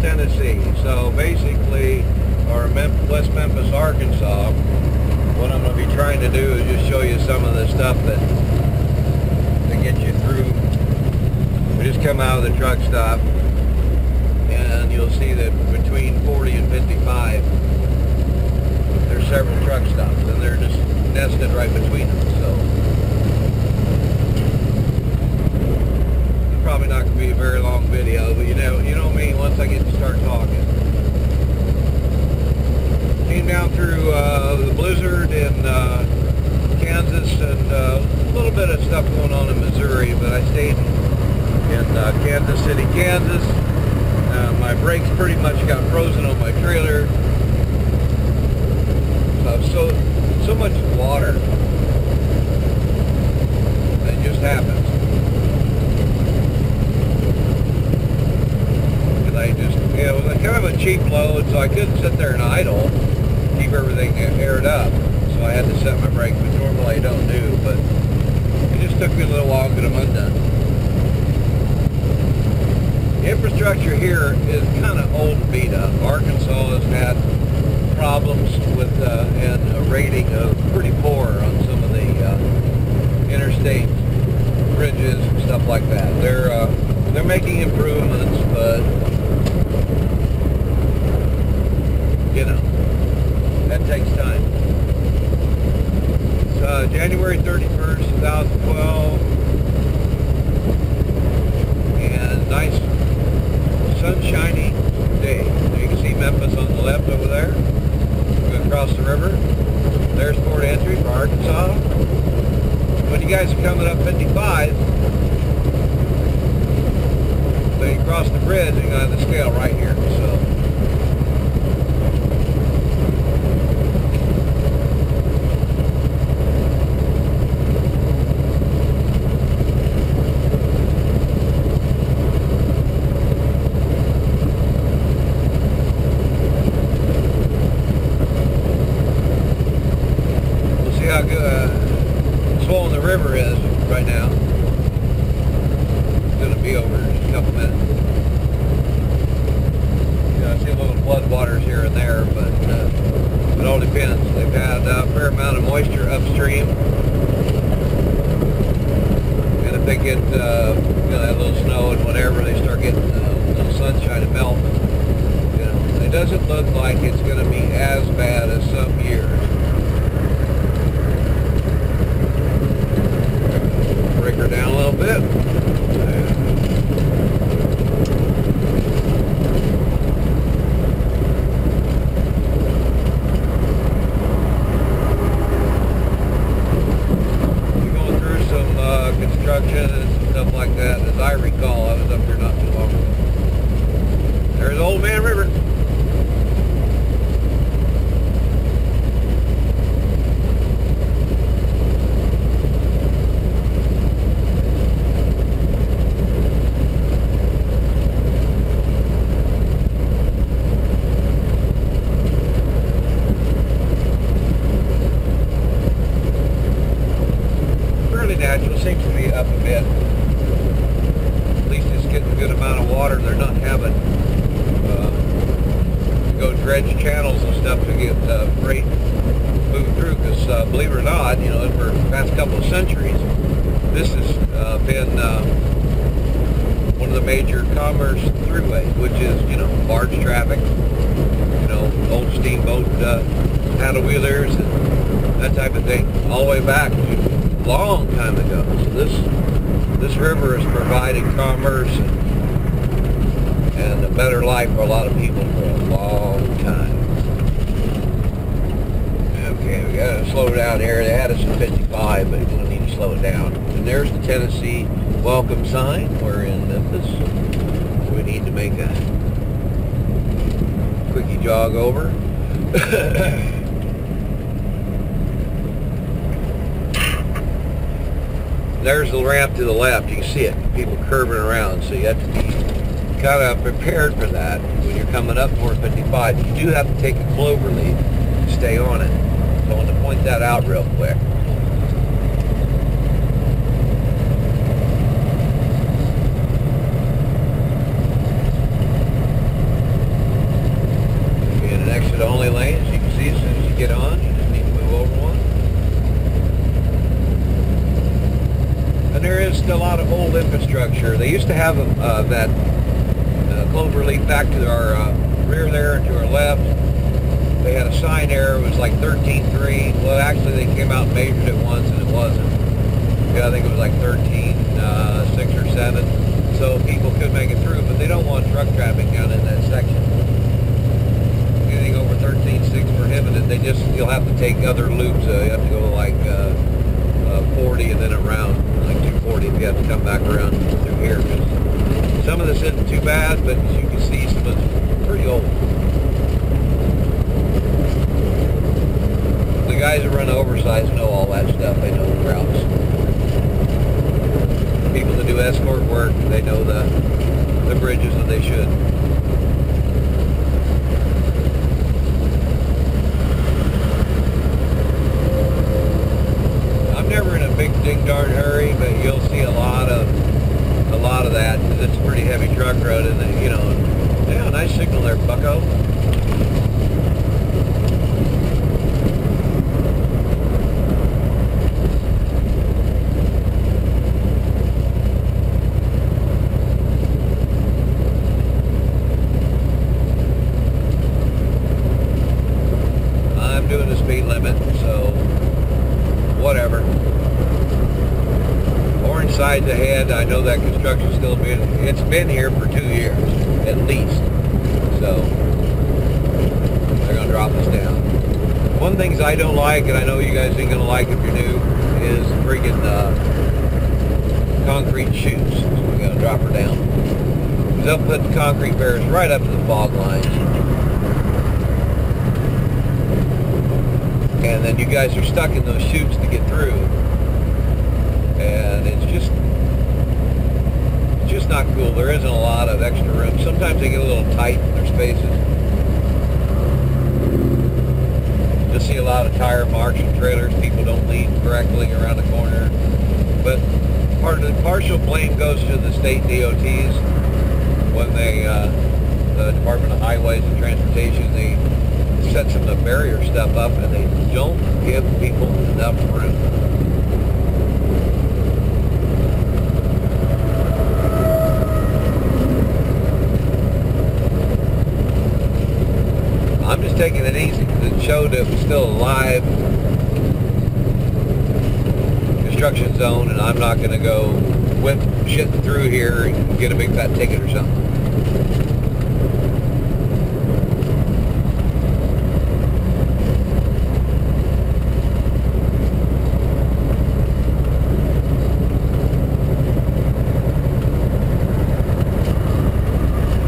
Tennessee. So basically, or West Memphis, Arkansas. What I'm going to be trying to do is just show you some of the stuff that get you through. We just come out of the truck stop, and you'll see that between 40 and 55, there's several truck stops, and they're just nested right between them. So it's probably not going to be a very long video, but you know me. Once I get to start talking. Came down through the blizzard in Kansas, and a little bit of stuff going on in Missouri, but I stayed in Kansas City, Kansas. My brakes pretty much got frozen on my trailer. So much water. It just happens. And I just, it was kind of a cheap load, so I couldn't sit there and idle, keep everything aired up. So I had to set my brakes, which normally I don't do, but it just took me a little while to get them undone. The infrastructure here is kind of old and beat up. Arkansas has had problems with and a rating of pretty poor on some of the interstate bridges and stuff like that. They're making improvements, but you know, that takes time. It's January 31st, 2012, and nice sunshiny day. You can see Memphis on the left over there. We're going to cross the river. There's port entry for Arkansas. When you guys are coming up 55, so you cross the bridge, you're going to have the scale right here. So how swollen the river is right now. It's going to be over in just a couple minutes. I see little flood waters here and there, but it all depends. They've had a fair amount of moisture upstream, and if they get that little snow and whatever, they start getting a little sunshine and melt. It doesn't look like it's going to be as bad as some years. Break her down a little bit. We're going through some construction and stuff like that. As I recall, I was up here not too long ago. There's Old Man River. Natural, seems to be up a bit. At least it's getting a good amount of water. They're not having to go dredge channels and stuff to get freight moved through, because believe it or not, for the past couple of centuries, this has been one of the major commerce throughways, which is, barge traffic, old steamboat paddle wheelers and that type of thing, all the way back to long time ago. So this river is providing commerce and a better life for a lot of people for a long time. Okay, we gotta slow down here. They had us at 55, but we're gonna need to slow it down. And there's the Tennessee welcome sign. We're in Memphis. So we need to make a quickie jog over. There's the ramp to the left. You can see it. People curving around. So you have to be kind of prepared for that when you're coming up 455. You do have to take a clover leaf to stay on it. So I want to point that out real quick. old infrastructure. They used to have that cloverleaf back to our rear there and to our left. They had a sign there. It was like 13.3. Well, actually, they came out and measured it once, and it wasn't. Yeah, I think it was like 13.6 or 7. So people could make it through, but they don't want truck traffic down in that section. Anything over 13.6 prohibited. You'll have to take other loops. You have to go like 40 and then around like 240 if you have to come back around through here. Some of this isn't too bad, but as you can see, some of it's pretty old. The guys that run oversized know all that stuff. They know the routes. People that do escort work, they know the bridges, and they should. I'm never in a big ding darn hurry, but you'll see a lot of that because it's a pretty heavy truck road, and you know, yeah, nice signal there, bucko. Doing the speed limit, so whatever. Orange side's ahead. I know that construction's still it's been here for 2 years at least, so they're gonna drop us down. One of the things I don't like, and I know you guys ain't gonna like if you're new, is friggin' concrete chutes. So we're gonna drop her down. They'll put the concrete barriers right up to the fog lines. And then you guys are stuck in those chutes to get through, and it's just not cool. There isn't a lot of extra room. Sometimes they get a little tight in their spaces. You'll see a lot of tire marks and trailers. People don't lean correctly around the corner. But partial blame goes to the state DOTs when they, the Department of Highways and Transportation, they set some of the barrier stuff up, and they don't give people enough room. I'm just taking it easy because it showed it was still a live construction zone, and I'm not going to go whip shit through here and get a big fat ticket or something.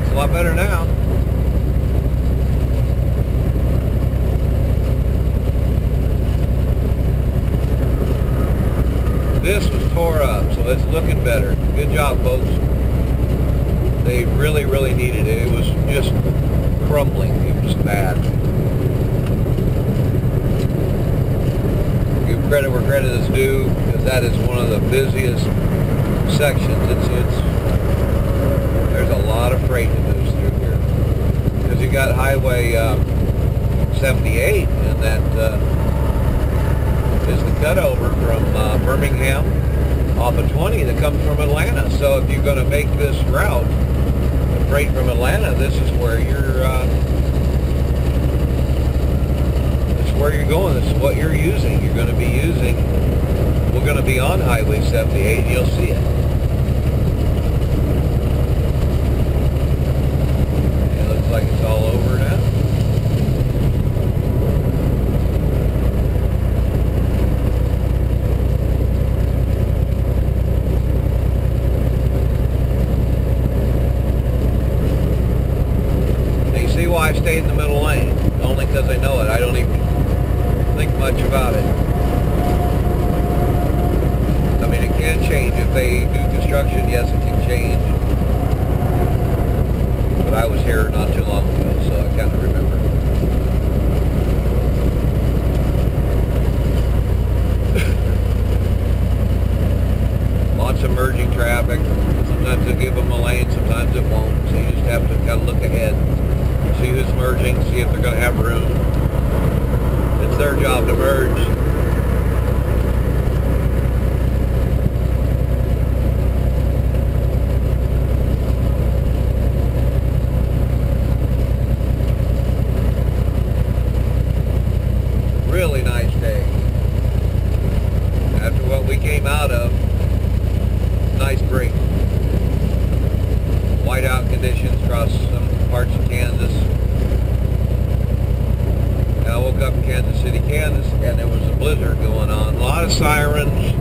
A lot better now. This was tore up, so it's looking better. Good job, folks. They really, really needed it. It was just crumbling. It was just bad. Give credit where credit is due, because that is one of the busiest sections. There's a lot of freight that moves through here. Because you got Highway 78, and that is the cutover from Birmingham off of 20 that comes from Atlanta. So if you're going to make this route, the freight from Atlanta, this is where you're going. This is what you're using. You're going to be using. We're going to be on Highway 78. And you'll see it. Like it's all over now. And you see why I stayed in the middle lane? Only because I know it. I don't even think much about it. I mean, it can change. If they do construction, yes, it can change. But I was here not too long ago, so I kind of remember. Lots of merging traffic. Sometimes they'll give them a lane, sometimes it won't. So you just have to kind of look ahead, see who's merging, see if they're going to have room. It's their job to merge. really nice day. After what we came out of, nice break. Whiteout conditions across some parts of Kansas. And I woke up in Kansas City, Kansas, and there was a blizzard going on. A lot of sirens.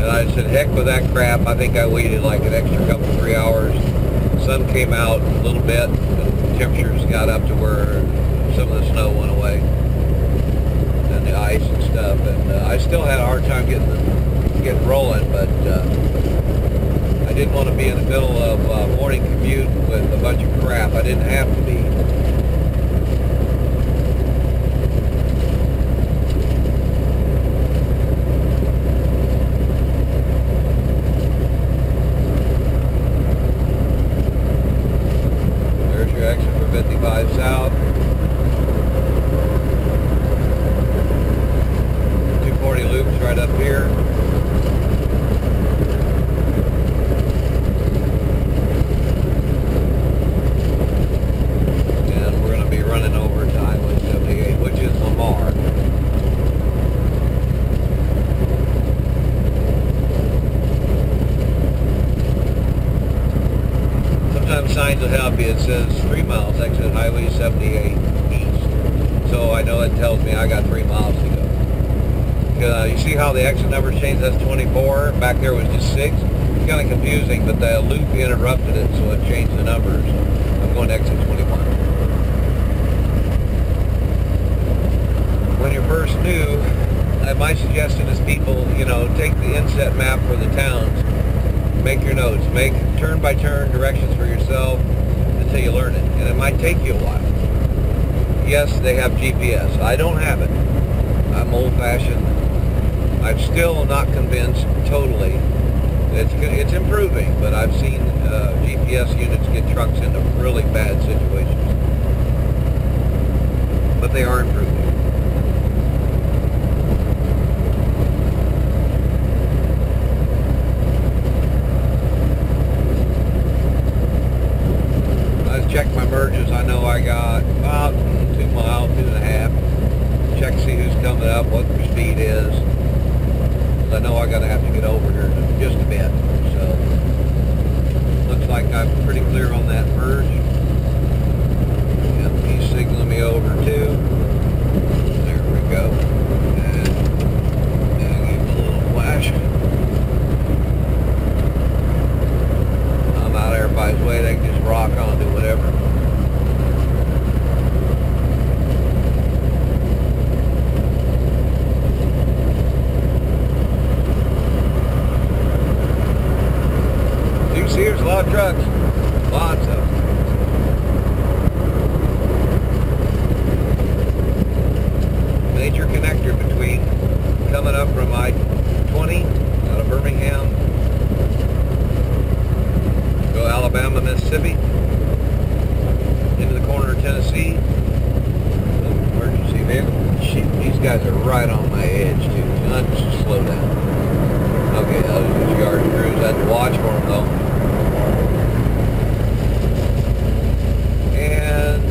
And I said, heck with that crap. I think I waited like an extra couple, 3 hours. The sun came out a little bit. The temperatures got up to where some of the snow went away. And the ice and stuff. And I still had a hard time getting rolling, but I didn't want to be in the middle of a morning commute with a bunch of crap. I didn't have to be. There's your exit for 55 South. 240 loops right up here. Signs will help you. It says 3 miles, exit Highway 78 east. So I know it tells me I got 3 miles to go. You see how the exit number changed? That's 24. Back there was just 6. It's kind of confusing, but the loop interrupted it, so it changed the numbers. I'm going to exit 21. When you're first new, my suggestion is people, take the inset map for the towns. Make your notes. Make turn-by-turn directions for yourself until you learn it. And it might take you a while. Yes, they have GPS. I don't have it. I'm old-fashioned. I'm still not convinced totally. It's improving, but I've seen GPS units get trucks into really bad situations. But they are improving. Check my merges. I know I got about 2 miles, 2.5. Check to see who's coming up, what their speed is. I know I gotta have to get over here in just a bit. So looks like I'm pretty clear on that merge. And he's signaling me over too. There we go. And give him a little flash. I'm out of everybody's way. They can just rock on to whatever. You can see there's a lot of trucks. Lots of them. Major connector between coming up from I-20 out of Birmingham, go Alabama, Mississippi, into the corner of Tennessee. Emergency vehicle. Shoot, these guys are right on my edge too. Let's slow down. Okay, that was just yard crews. I had to watch for them though. And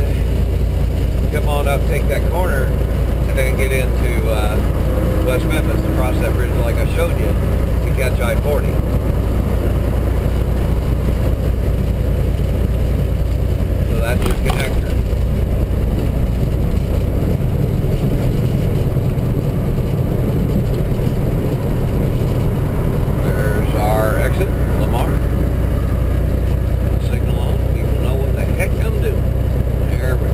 come on up, take that corner, and then get into West Memphis, across that bridge like I showed you, to catch I-40. So that's your connector. There's our exit, Lamar. Signal on. People know what the heck I'm doing. There we go.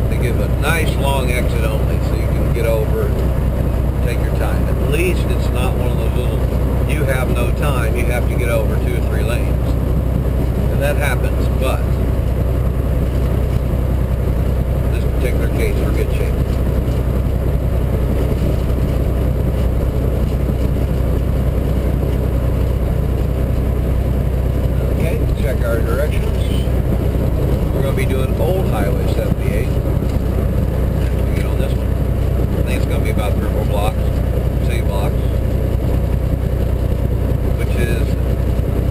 They give a nice long exit only so you can get over, take your time. At least it's not one of those little, you have no time, you have to get over 2 or 3 lanes. And that happens, but in this particular case, we're in good shape. Okay, check our directions. We're going to be doing Old Highway 78. We get on this one. I think it's going to be about 3 or 4 blocks, city blocks, which is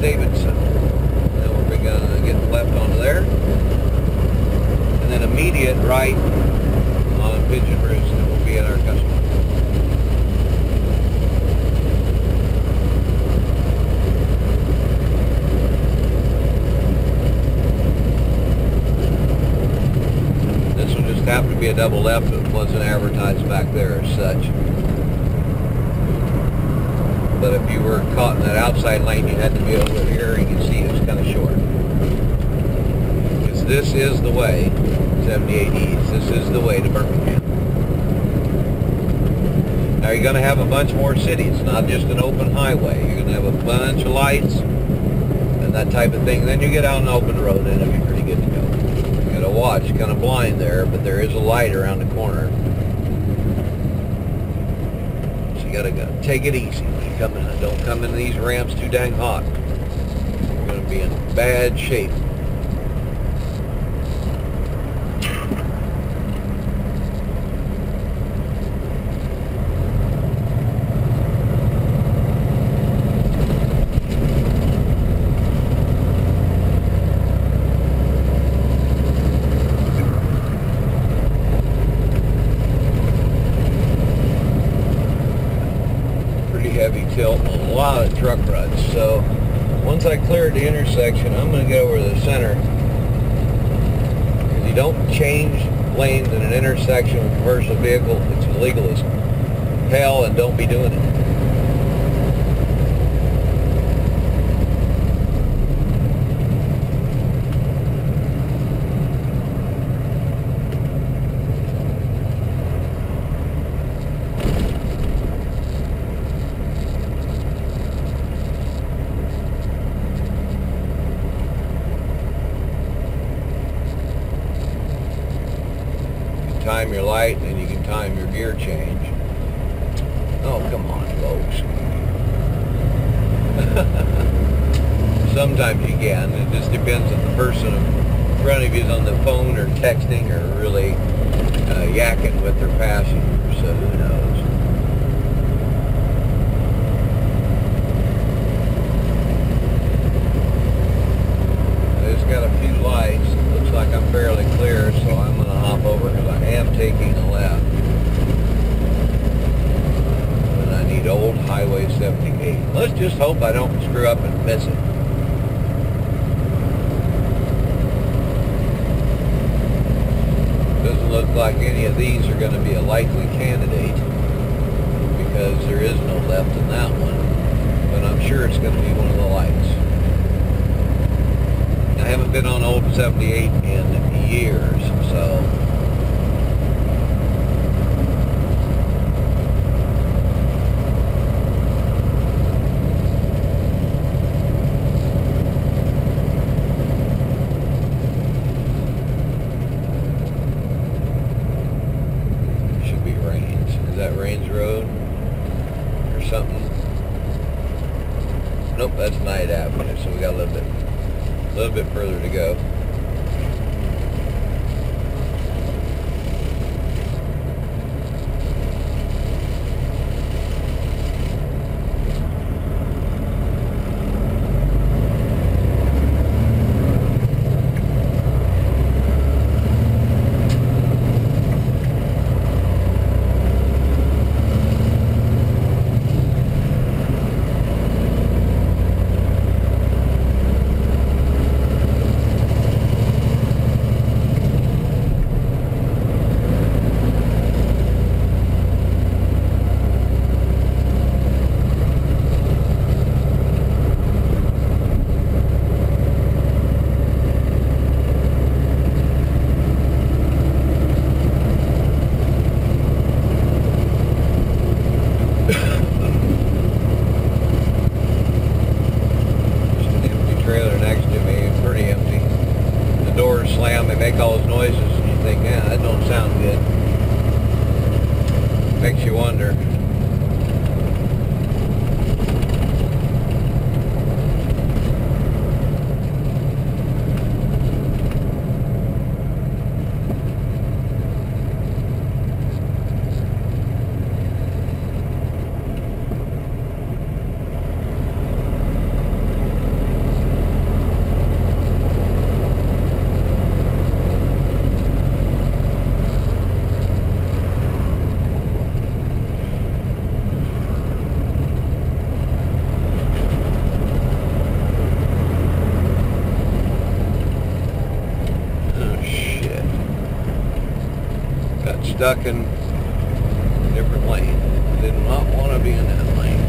Davidson. Then we're going to get left onto there. And then immediate right on Pigeon Roost, and we'll be at our customer. This will just happen to be a double left, but it wasn't advertised back there as such. But if you were caught in that outside lane, you had to be over here. You can see it's kind of short. Because this is the way, 78 East, this is the way to Birmingham. Now you're going to have a bunch more cities, not just an open highway. You're going to have a bunch of lights and that type of thing. Then you get out on the open road and it'll be pretty good to go. You got to watch, kind of blind there, but there is a light around the corner. So you got to take it easy when you come in. Don't come into these ramps too dang hot. You're going to be in bad shape. Heavy tilt, a lot of truck ruts. So once I cleared the intersection, I'm going to get over to the center. If you don't change lanes in an intersection with a commercial vehicle, it's illegal as hell, and don't be doing it. Time your light, and you can time your gear change. Oh, come on, folks. Sometimes you can. It just depends if the person in front of you is on the phone or texting or really yakking with their passengers, so who knows. I just got a few lights. Looks like I'm fairly clear, so I'm going to hop over because I am taking a left. And I need old Highway 78. Let's just hope I don't screw up and miss it. Doesn't look like any of these are going to be a likely candidate because there is no left in that one. But I'm sure it's going to be one of the lights. I haven't been on old 78 in years, so should be Rains. Is that Rains Road or something? Nope, that's Night Avenue, so we got a little bit further to go. Slam, they make all those noises, and you think, yeah, that don't sound good. Makes you wonder. stuck in a different lane. Did not want to be in that lane.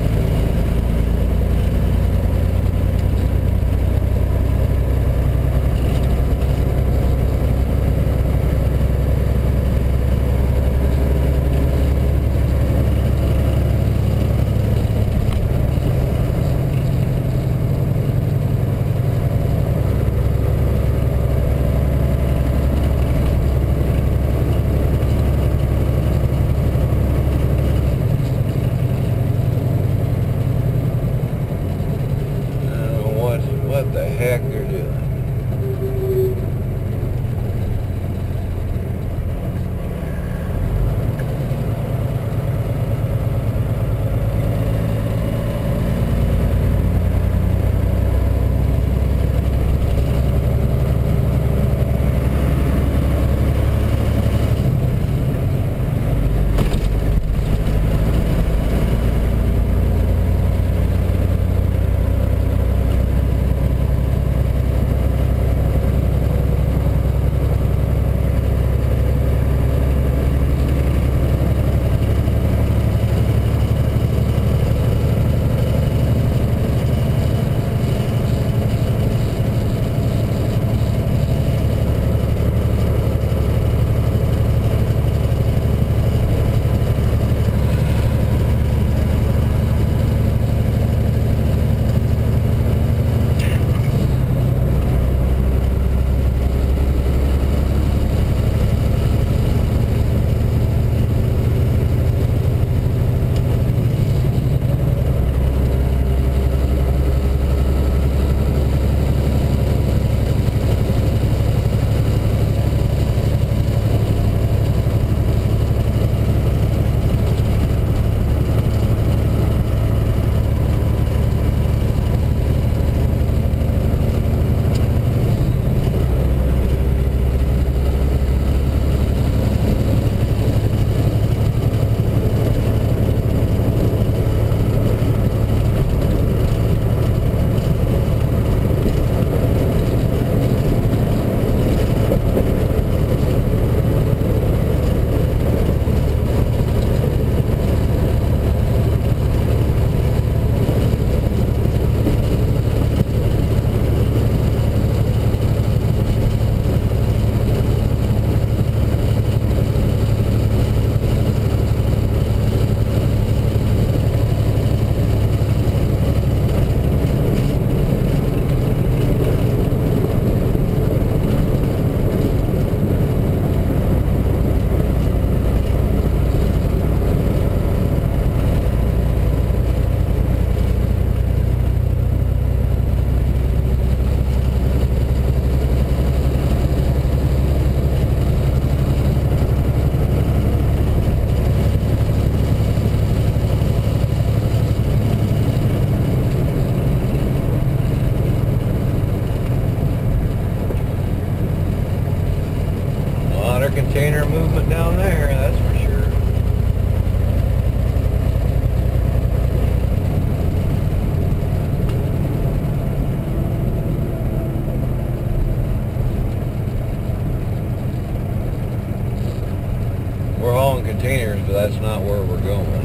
What the heck they're doing. Container movement down there, that's for sure. We're hauling containers, but that's not where we're going.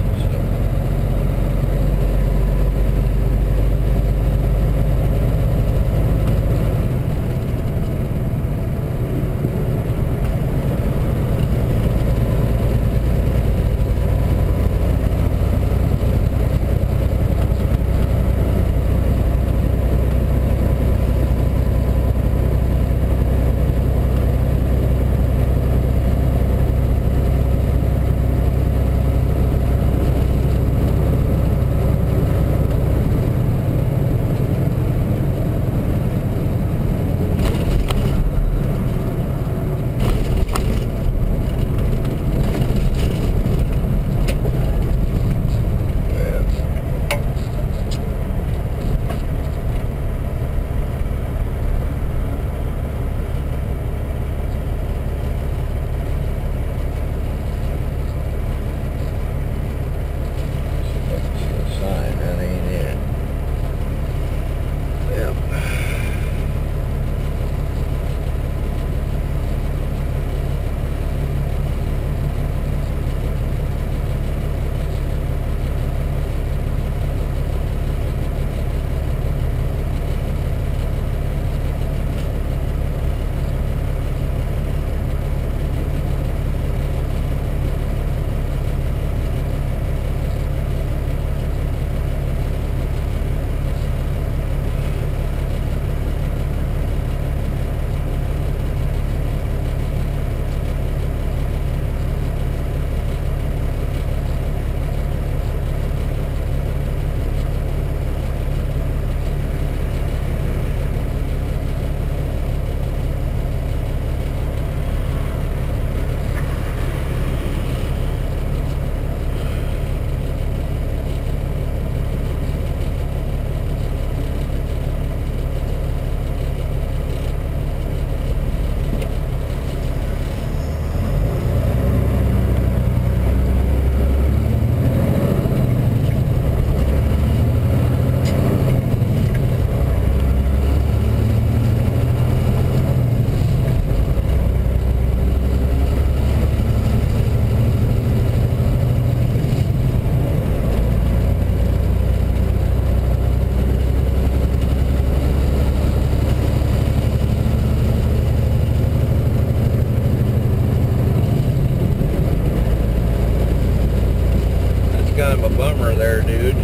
there, dude.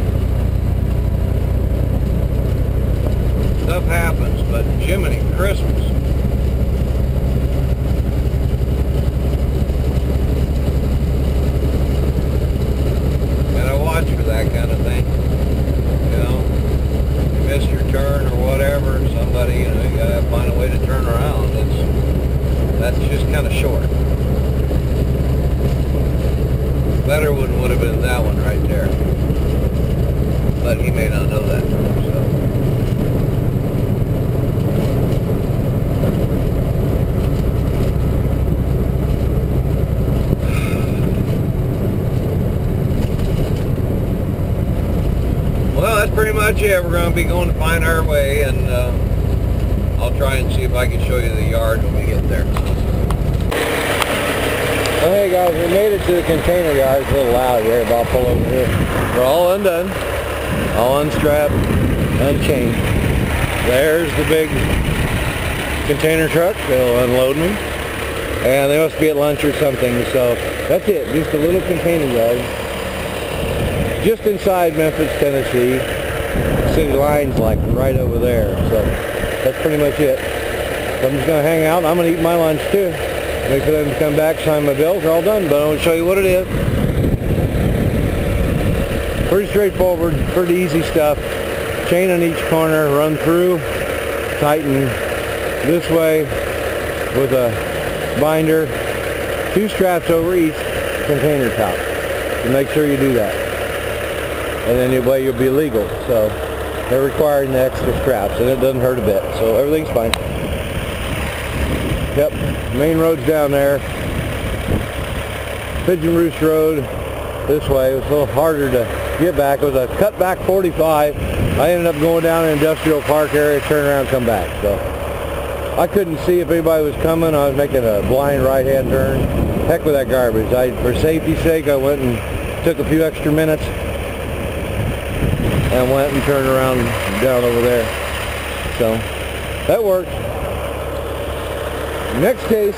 Stuff happens, but Jiminy Christmas. Gotta watch for that kind of thing. You know, you miss your turn or whatever, somebody, you know, you gotta find a way to turn around. That's just kind of short. Better one would have been that one right there. But he may not know that. So. Well, that's pretty much it. We're going to be going to find our way, and I'll try and see if I can show you the yard when we get there. Well, hey guys, we made it to the container yard. It's a little loud here, but I'll pull over here. We're all undone, all unstrapped, unchained. There's the big container truck. They'll unload me. And they must be at lunch or something, so that's it. Just a little container yard. Just inside Memphis, Tennessee. City line's like right over there, so that's pretty much it. So I'm just going to hang out. I'm going to eat my lunch too. Wait for them to come back, sign my bills. They're all done, but I want to show you what it is. Pretty straightforward, pretty easy stuff. Chain on each corner, run through, tighten this way with a binder, 2 straps over each container top. So make sure you do that. And then that way you'll be legal. So they're requiring the extra straps, and it doesn't hurt a bit. So everything's fine. Yep, main road's down there. Pigeon Roost Road this way. It was a little harder to get back. It was a cut back 45. I ended up going down in Industrial Park area, turn around, come back. So I couldn't see if anybody was coming. I was making a blind right-hand turn. Heck with that garbage. For safety's sake, I went and took a few extra minutes and went and turned around down over there. So that worked. Next case,